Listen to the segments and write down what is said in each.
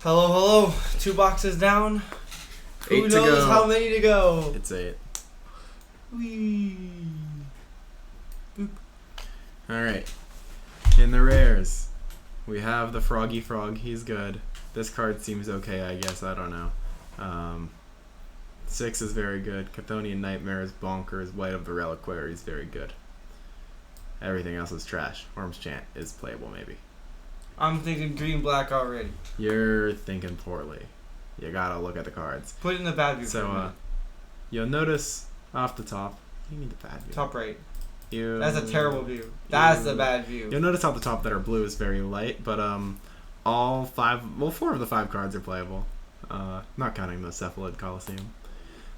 Hello, hello. 2 boxes down. Who 8 to knows go. how many to go? It's 8. Whee. Alright. In the rares, we have the Froggy Frog. He's good. This card seems okay, I guess. I don't know. 6 is very good. Chthonian Nightmare is bonkers. White of the Reliquary is very good. Everything else is trash. Worm's Chant is playable, maybe. I'm thinking green-black already. You're thinking poorly. You gotta look at the cards. Put it in the bad view for So, me. you'll notice off the top. You need the bad view. Top right. You, That's a terrible view. That's the bad view. You'll notice off the top that our blue is very light, but all 4 of the 5 cards are playable. Not counting the Cephalid Coliseum.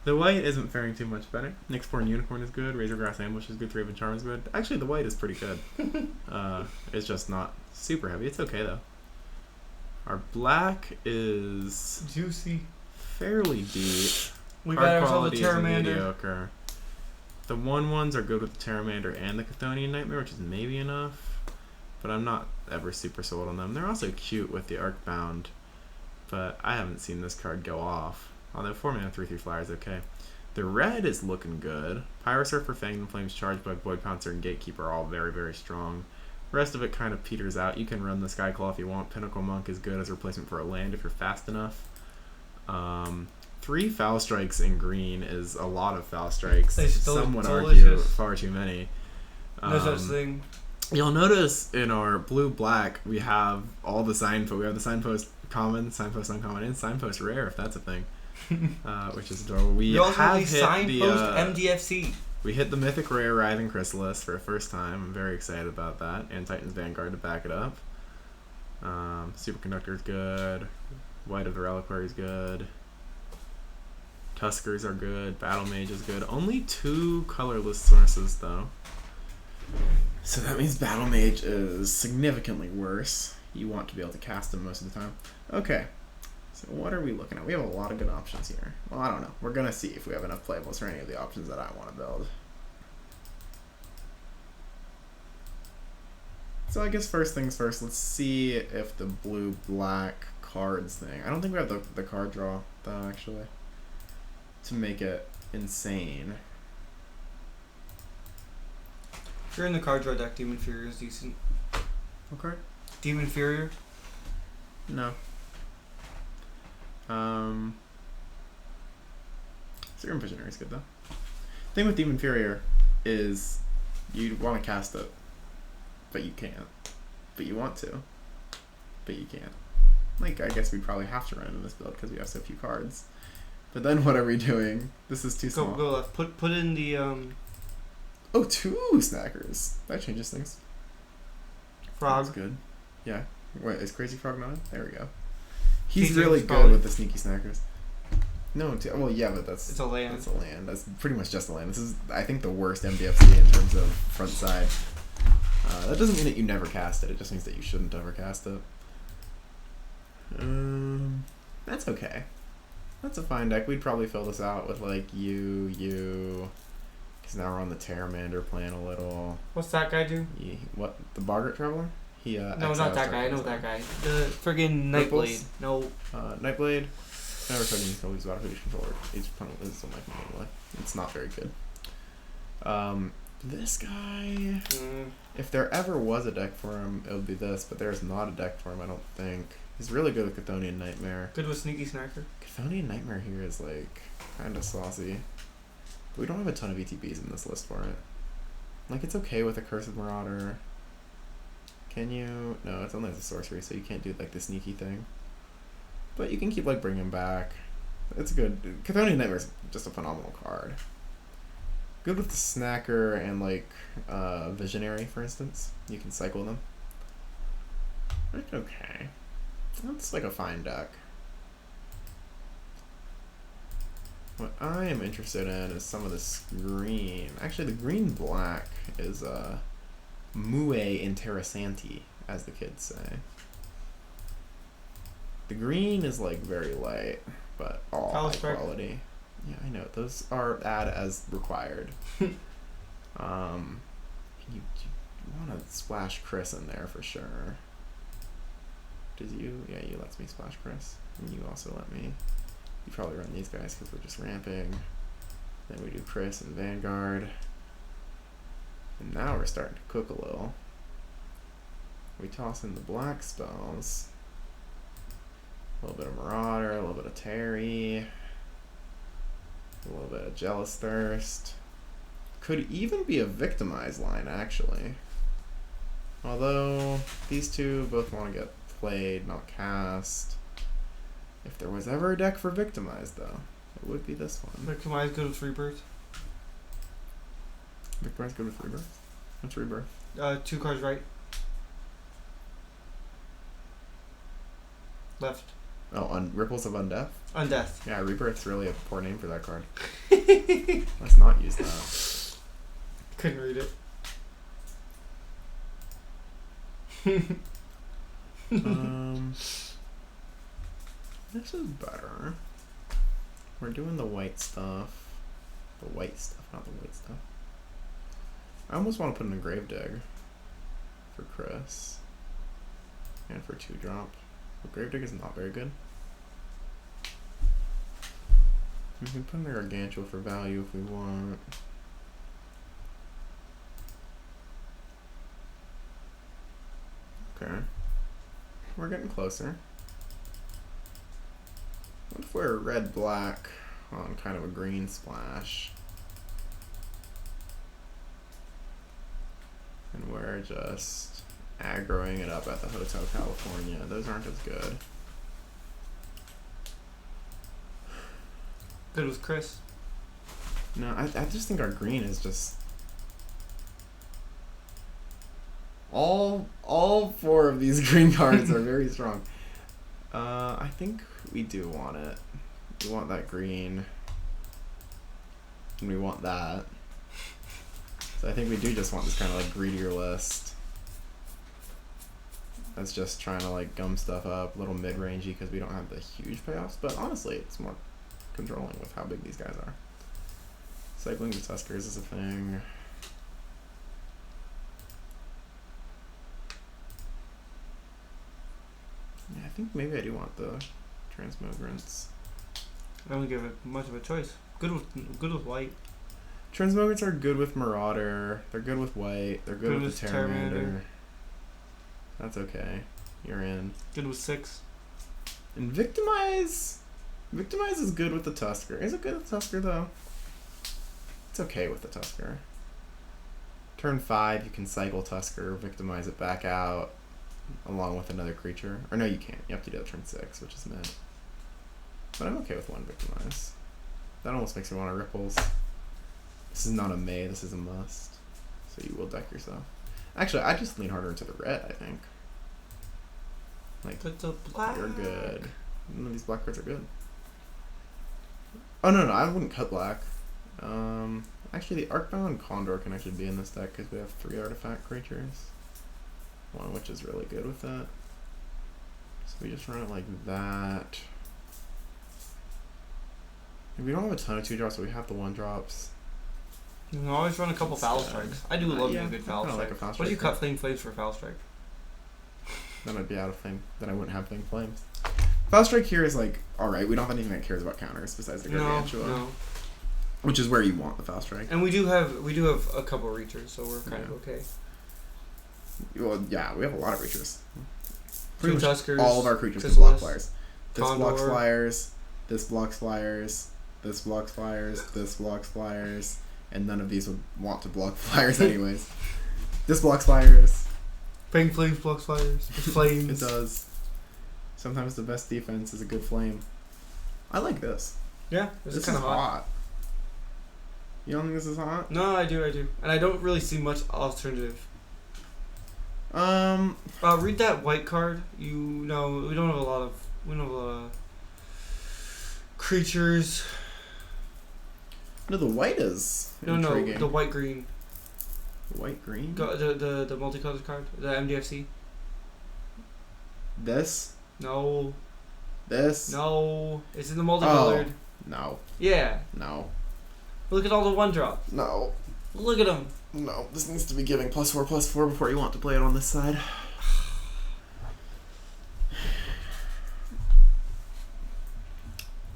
The white isn't faring too much better. Nyxborn Unicorn is good. Razorgrass Ambush is good. Thraven Charm is good. Actually, the white is pretty good. It's just not super heavy. It's okay, though. Our black is Juicy. fairly deep. We Card got ourselves a quality is Terramander. mediocre. The 1/1s are good with the Terramander and the Chthonian Nightmare, which is maybe enough. But I'm not ever super sold on them. They're also cute with the Arcbound, but I haven't seen this card go off. Although 4 mana 3/3 flyer is okay. The red is looking good. Pyrosurfer, Fanged in Flames, Charge Bug, Void Pouncer, and Gatekeeper are all very, very strong. The rest of it kind of peters out. You can run the Skyclaw if you want. Pinnacle Monk is good as a replacement for a land if you're fast enough. 3 Foul Strikes in green is a lot of Foul Strikes. They still Some would delicious. argue far too many. No such thing. You'll notice in our blue-black we have all the signposts. We have the signpost common, signpost uncommon, and signpost rare, if that's a thing. Which is adorable. We also have released hit signpost the MDFC. we hit the mythic rare Writhing Chrysalis for the first time. I'm very excited about that. And Titan's Vanguard to back it up. Superconductor is good. White of the Reliquary is good. Tuskers are good. Battle Mage is good. Only 2 colorless sources though. So that means Battle Mage is significantly worse. You want to be able to cast them most of the time. Okay. So what are we looking at? We have a lot of good options here. Well, I don't know. We're going to see if we have enough playables for any of the options that I want to build. So I guess first things first, let's see if the blue-black cards thing... I don't think we have the card draw, though, actually, to make it insane. If you're in the card draw deck, Demon Fury is decent. What card? Demon Fury. No. Serum Visionary is good though. Thing with Demon Fury is you want to cast it, but you can't. But you want to, but you can't. Like, I guess we probably have to run into this build because we have so few cards. But then what are we doing? This is too small. Go left. Put in the Oh, 2 snackers. That changes things. frog. That's good. Yeah. Wait, is Crazy Frog not? There we go. He's TJ really was good probably- with the sneaky snackers. No, well, yeah, but that's It's a land. That's a land. That's pretty much just a land. This is, I think, the worst MDFC in terms of front side. That doesn't mean that you never cast it. It just means that you shouldn't ever cast it. That's okay. That's a fine deck. We'd probably fill this out with like you. Because now we're on the Terramander plan a little. What's that guy do? What? The Bargurt Traveler? He No, exiles not that guy. I know Tarkov. that guy. The friggin' Ripples? Nightblade. No. Nightblade. Never tried to use Kobe's Battlefield controller. Each opponent loses one life anyway. It's not very good. This guy... If there ever was a deck for him, it would be this, but there's not a deck for him, I don't think. He's really good with Chthonian Nightmare. Good with Sneaky Snacker. Chthonian Nightmare here is, like, kind of saucy. But we don't have a ton of ETBs in this list for it. Like, it's okay with a Cursed Marauder. Can you... No, it's only as a sorcery, so you can't do, like, the sneaky thing. But you can keep, like, bringing him back. It's good. Chthonian Nightmare is just a phenomenal card. Good with the Snacker and, like, Visionary, for instance. You can cycle them. Okay. That's, like, a fine deck. What I am interested in is some of this green. Actually, the green-black is, Mue Interessanti, as the kids say. The green is, like, very light, but all high quality. Yeah, I know. Those are add as required. You want to splash Chris in there for sure. Does you? Yeah, you lets me splash Chris. And you also let me. You probably run these guys because we're just ramping. Then we do Chris and Vanguard. And now we're starting to cook a little. We toss in the black spells. A little bit of Marauder, a little bit of Terry. A little bit of Jealous Thirst. Could even be a Victimize line, actually. Although, these two both want to get played, not cast. If there was ever a deck for Victimize, though, it would be this one. Victimize good with Rebirth. Victimize good with Rebirth? What's Rebirth? 2 cards right. Left. Oh, Ripples of Undeath? Undeath. Yeah, Rebirth's really a poor name for that card. Let's not use that. Couldn't read it. This is better. We're doing the white stuff. The white stuff, not the white stuff. I almost want to put in a Gravedigg for Chris. And for 2-drop. But Gravedigg is not very good. We can put in a Gargantua for value if we want. Okay. We're getting closer. What if we're red-black on kind of a green splash? And we're just aggroing it up at the Hotel California. Those aren't as good. Good with Chris. No, I just think our green is just... All 4 of these green cards are very strong. I think we do want it. We want that green. And we want that. So I think we do just want this kind of like greedier list. That's just trying to like gum stuff up, a little mid-rangey because we don't have the huge payoffs. But honestly, it's more controlling with how big these guys are. Cycling the Tuskers is a thing. Yeah, I think maybe I do want the Transmogrants. I don't give it much of a choice. Good with white. Transmogrants are good with Marauder. They're good with white. They're good with the Pteramander. That's okay. You're in. Good with 6. And Victimize. Victimize is good with the Tusker. Is it good with the Tusker though? It's okay with the Tusker. Turn 5, you can cycle Tusker, Victimize it back out, along with another creature. Or no, you can't. You have to do that turn 6, which is mid. But I'm okay with 1 Victimize. That almost makes me want to Ripples. This is not a may, this is a must. So you will deck yourself. Actually, I just lean harder into the red, I think. Like, But the black. you're good. None of these black cards are good. Oh, no, I wouldn't cut black. Actually, the Arcbound Condor can actually be in this deck because we have 3 artifact creatures. One of which is really good with that. So we just run it like that. And we don't have a ton of 2-drops, but we have the 1-drops. You can always run a couple foul strikes. I do love yeah, a good foul I kinda strike. like a foul What do you strike. cut Flame Flames for foul strike? Then I'd be out of thing. Then I wouldn't have Thing Flames. Foul Strike here is like, alright, we don't have anything that cares about counters besides the Gargantua. No. Which is where you want the Foul Strike. And we do have a couple reachers, so we're kind of okay. Well, yeah, we have a lot of creatures. 2 Tuskers. All of our creatures can Chrysalis, block flyers. This Condor. blocks flyers. This blocks flyers. This blocks flyers. This blocks flyers. And none of these would want to block flyers anyways. This blocks flyers. Flame Flames blocks flyers. Flames. It does. Sometimes the best defense is a good flame. I like this. Yeah, This is is kind of hot. hot. You don't think this is hot? No, I do. And I don't really see much alternative. Read that white card. We don't have a lot of creatures. No, the white is intriguing. No, the white green. White green? The multicolored card, the MDFC. This? No. This? No, it's in the multicolored. No. Yeah. No. Look at all the 1-drop. No. Look at them. No. This needs to be giving +4/+4 before you want to play it on this side.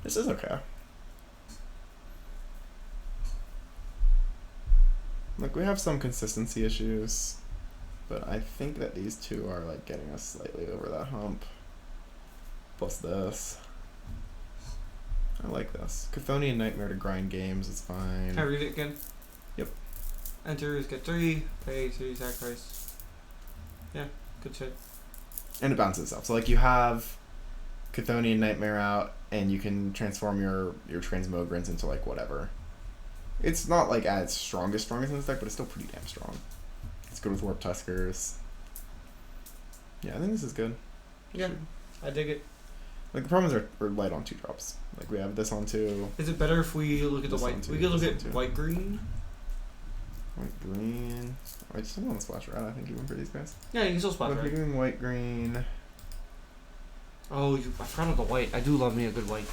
This is okay. Like, we have some consistency issues, but I think that these two are, like, getting us slightly over that hump. Plus this. I like this. Chthonian Nightmare to grind games is fine. Can I read it again? Yep. Enters, get 3, pay 3 sacrifice. Yeah, good shit. And it bounces itself. So, like, you have Chthonian Nightmare out, and you can transform your Transmogrants into, like, whatever. It's not, like, as strongest in this deck, but it's still pretty damn strong. It's good with Warp Tuskers. Yeah, I think this is good. Yeah, I dig it. Like, the problems are light on 2-drops. Like, we have this on 2. Is it better if we look at the This white? one too, We could look this at one too. white-green. White-green. I just don't want to splash red, I think, even for these guys. Yeah, you can still spot But if right. you're doing white-green... Oh, I forgot about the white. I do love me a good white.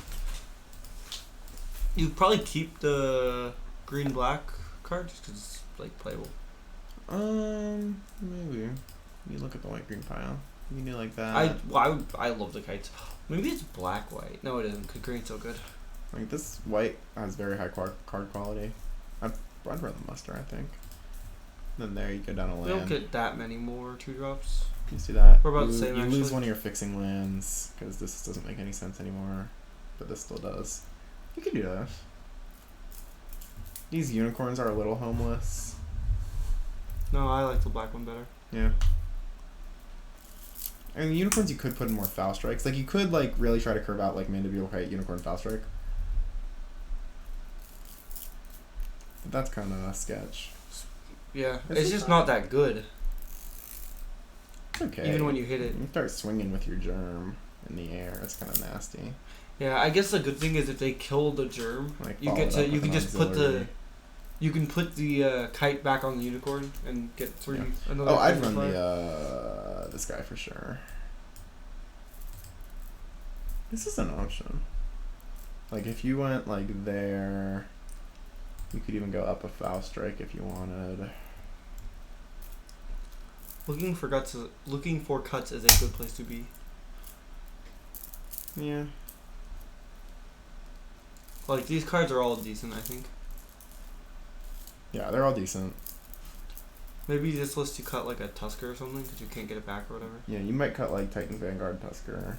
You probably keep the green-black card just because it's, like, playable. Maybe. You look at the white-green pile. You can do like that. I love the kites. Maybe it's black-white. No, it isn't, because green's so good. Like, this white has very high card quality. I'd run the muster, I think. Then there you go down a land. We don't get that many more 2-drops. You see that? We're about you, the same, You lose actually. one of your fixing lands, because this doesn't make any sense anymore. But this still does. You can do that. These unicorns are a little homeless. No, I like the black one better. Yeah. And the unicorns you could put in more foul strikes. Like, you could, like, really try to curve out, like, Mandibular Kite, Unicorn, Foul Strike. But that's kind of a sketch. Yeah, This it's is just fine. not that good. It's okay. Even when you hit it. You start swinging with your germ in the air. It's kind of nasty. Yeah, I guess the good thing is if they kill the germ, Like, you follow get it to up you with can an just put the auxiliary. you can put the kite back on the unicorn and get 3 Yeah. another. Oh, I'd 3 run fire. this guy for sure. This is an option. Like, if you went, like, there, you could even go up a Foul Strike if you wanted. Looking for cuts is a good place to be. Yeah. Like these cards are all decent, I think. Yeah, they're all decent. Maybe this list you cut like a Tusker or something because you can't get it back or whatever. Yeah, you might cut, like, Titan Vanguard Tusker.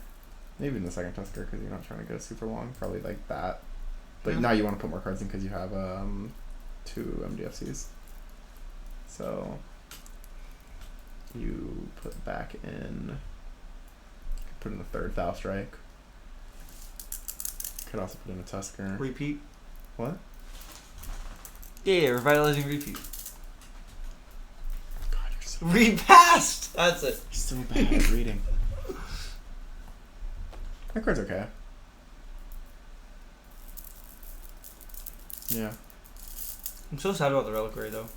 Maybe in the second Tusker because you're not trying to go super long. Probably like that. But Yeah. now you want to put more cards in because you have 2 MDFCs. So you put back in. Put in the 3rd Foul Strike. Could also put in a Tusker. Repeat. What? Yeah, revitalizing repeat. God, you're so Repassed. That's it. You're so bad at reading. That card's okay. Yeah. I'm so sad about the reliquary though.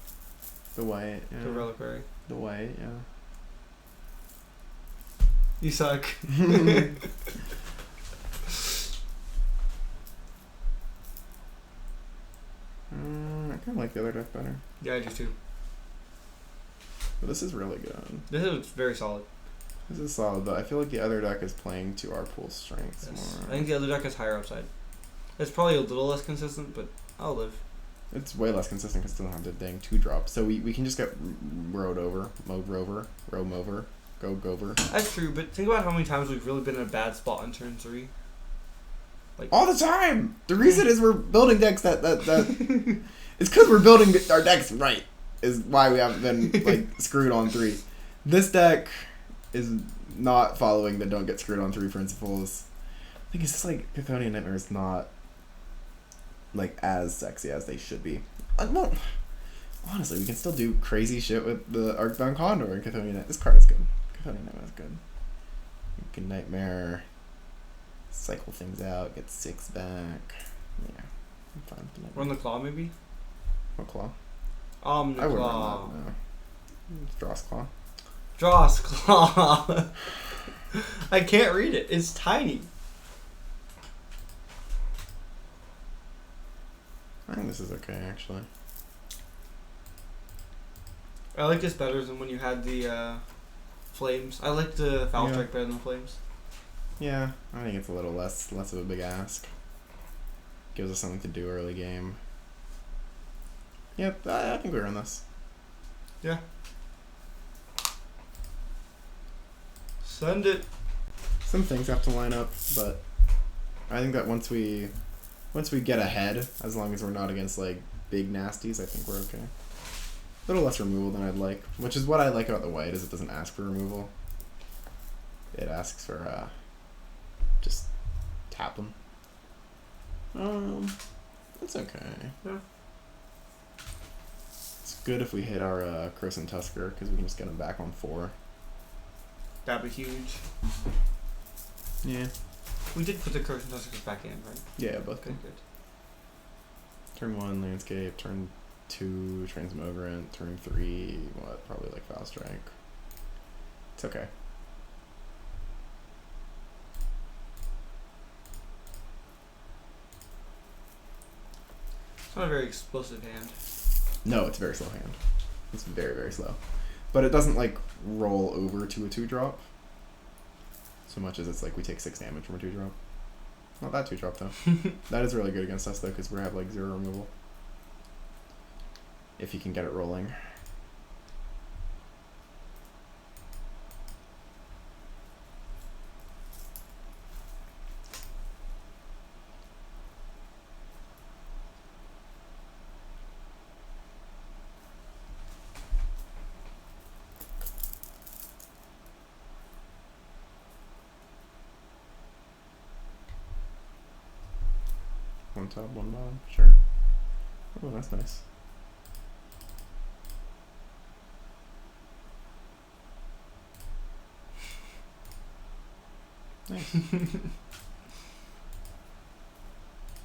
The white. Yeah. The reliquary. The white, yeah. You suck. I kind of like the other deck better. Yeah, I do too. But this is really good. This is very solid. This is solid, but I feel like the other deck is playing to our pool strengths Yes. more. I think the other deck is higher upside. It's probably a little less consistent, but I'll live. It's way less consistent because it doesn't have the dang 2-drop. So we can just get rowed over, mowed rover, row mover, go gover. That's true, but think about how many times we've really been in a bad spot on turn 3. All the time! The reason is we're building decks that it's because we're building our decks right, is why we haven't been, like, screwed on 3. This deck is not following the don't get screwed on 3 principles. I think it's just like Chthonian Nightmare is not, like, as sexy as they should be. Well, honestly, we can still do crazy shit with the Arcbound Condor and Chthonian Nightmare. This card is good. Chthonian Nightmare is good. You can Nightmare, cycle things out, get 6 back. Yeah, I'm fine with the Nightmare. Run the claw, maybe? What claw? The I wouldn't claw. run that, no. It's Dross Claw. Dross claw. I can't read it. It's tiny. I think this is okay, actually. I like this better than when you had the flames. I like the foul Yeah. strike better than the flames. Yeah, I think it's a little less of a big ask. Gives us something to do early game. Yep, I think we run this. Yeah. Send it. Some things have to line up, but I think that once we get ahead, as long as we're not against like big nasties, I think we're okay. A little less removal than I'd like, which is what I like about the white, is it doesn't ask for removal. It asks for just tap them. It's okay. Yeah. It's good if we hit our Croson Tusker, because we can just get them back on 4. That'd be huge. Yeah. We did put the Croson Tuskers back in, right? Yeah, both good. Good. Turn 1, Landscape. Turn 2, Transmogrant. Turn 3, what? Probably like Foul Strike. It's okay. It's not a very explosive hand. No, it's a very slow hand. It's very, very slow. But it doesn't like roll over to a 2-drop. So much as it's like we take 6 damage from a 2-drop. Not that 2-drop though. That is really good against us though, because we have like 0 removal. If you can get it rolling. One top, one bottom, sure. Oh, that's nice. Nice.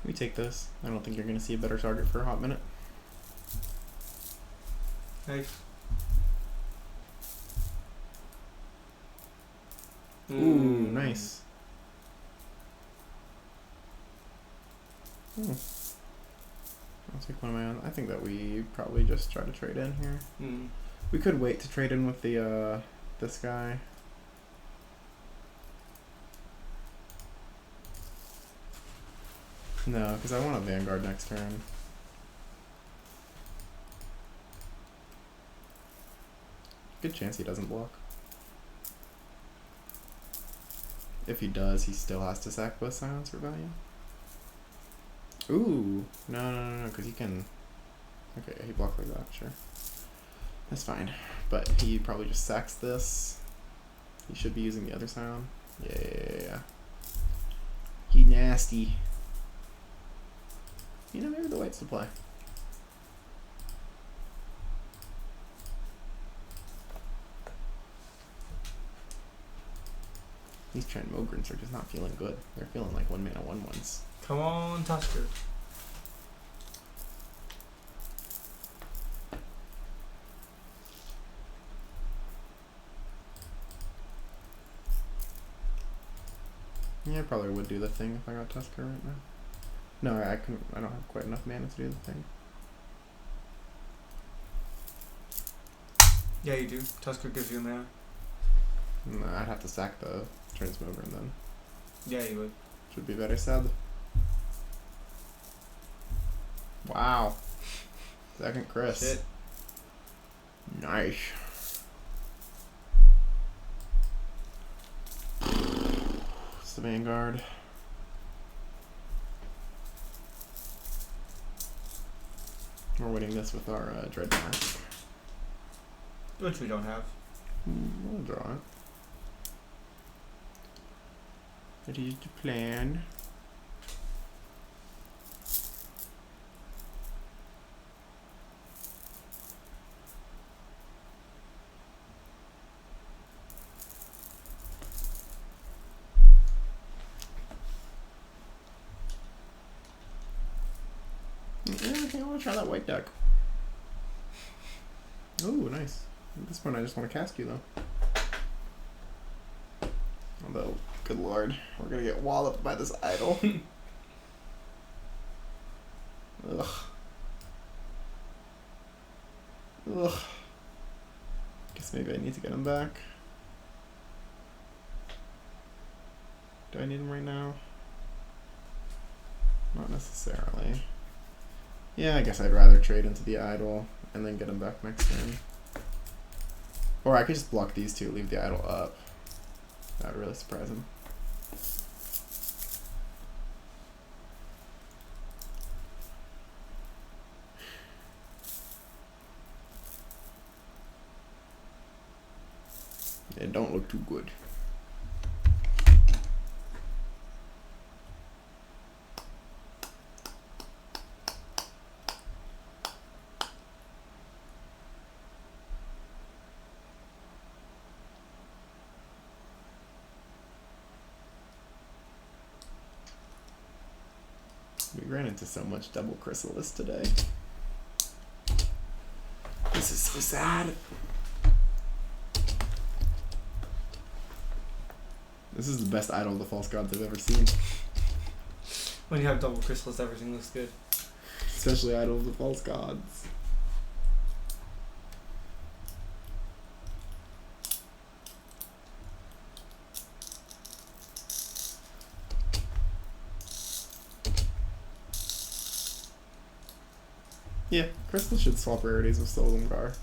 We take this. I don't think you're going to see a better target for a hot minute. Nice. Ooh, nice. I'll take one of my own. I think that we probably just try to trade in here. We could wait to trade in with the this guy. No, because I want a Vanguard next turn. Good chance he doesn't block. If he does, he still has to sack both Silence for value. Ooh, no, because he can. Okay, he blocked like that, sure. That's fine. But he probably just sacks this. He should be using the other Scion. Yeah. He nasty. You know, maybe the white's to play. These Transmogrants are just not feeling good. They're feeling like 1 mana 1/1s. Come on, Tusker. Yeah, I probably would do the thing if I got Tusker right now. No, I don't have quite enough mana to do the thing. Yeah, you do. Tusker gives you a mana. No, I'd have to sack the Transmogrant then. Yeah, you would. Should be very sad. Wow. Second Chris. Shit. Nice. It's the Vanguard. We're winning this with our Dread Mask. Which we don't have. We'll draw it. Ready to plan. Yeah, I think I want to try that white deck. Ooh, nice. At this point, I just want to cast you, though. Although, good lord, we're going to get walloped by this idol. Ugh. Ugh. Guess maybe I need to get him back. Do I need him right now? Not necessarily. Yeah, I guess I'd rather trade into the idol and then get him back next turn. Or I could just block these two, leave the idol up. That would really surprise him. It don't look too good. We ran into so much double chrysalis today. This is so sad. This is the best Idol of the False Gods I've ever seen. When you have double crystals, everything looks good. Especially Idol of the False Gods. Yeah, Crystal should swap rarities with Silgargum.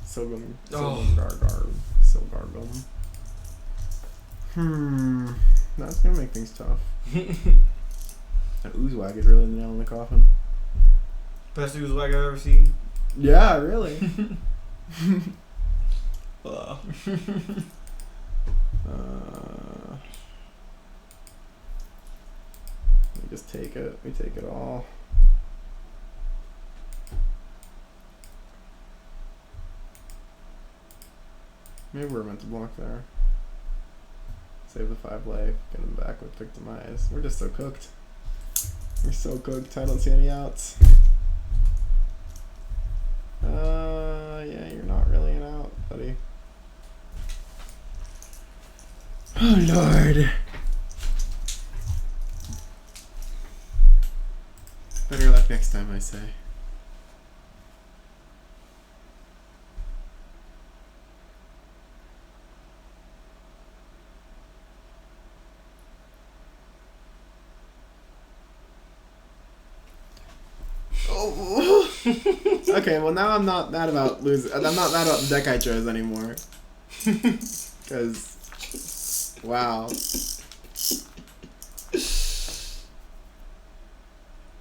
That's gonna make things tough. That Oozewag is really the nail in the coffin. Best Oozewag I've ever seen. Yeah, really. We just take it. We take it all. Maybe we're meant to block there. Save the 5 life, get him back with Victimize. We're just so cooked. We're so cooked, I don't see any outs. Yeah, you're not really an out, buddy. Oh, Lord. Better luck next time, I say. Oh. Okay, well now I'm not mad about losing. I'm not mad about the deck I chose anymore. Because, wow.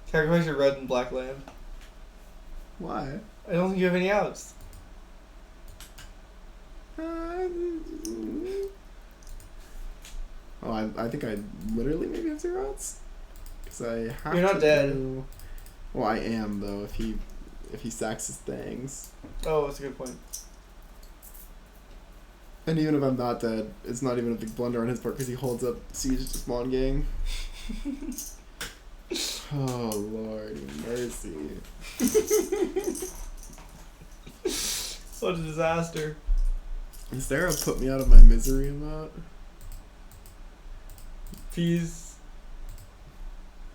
Sacrifice your red and black land. Why? I don't think you have any outs. Oh, I think I literally maybe have 0 outs. Because I have You're not to dead. do... Well, I am though. If he sacks his things. Oh, that's a good point. And even if I'm not dead, it's not even a big blunder on his part because he holds up Siege to Spawn Gang. Oh, Lord, mercy. What a disaster. Is there a put me out of my misery in that? Fees.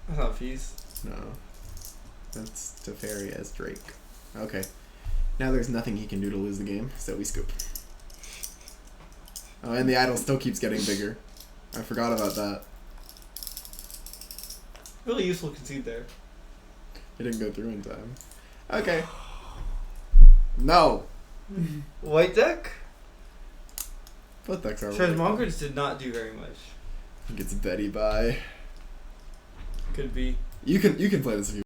That's not fees. No. That's Teferi as Drake. Okay. Now there's nothing he can do to lose the game, so we scoop. Oh, and the idol still keeps getting bigger. I forgot about that. Really useful concede there. It didn't go through in time. Okay. No! White deck? Both decks are Transmogrants did not do very much. Gets Betty by. Could be. You can play this if you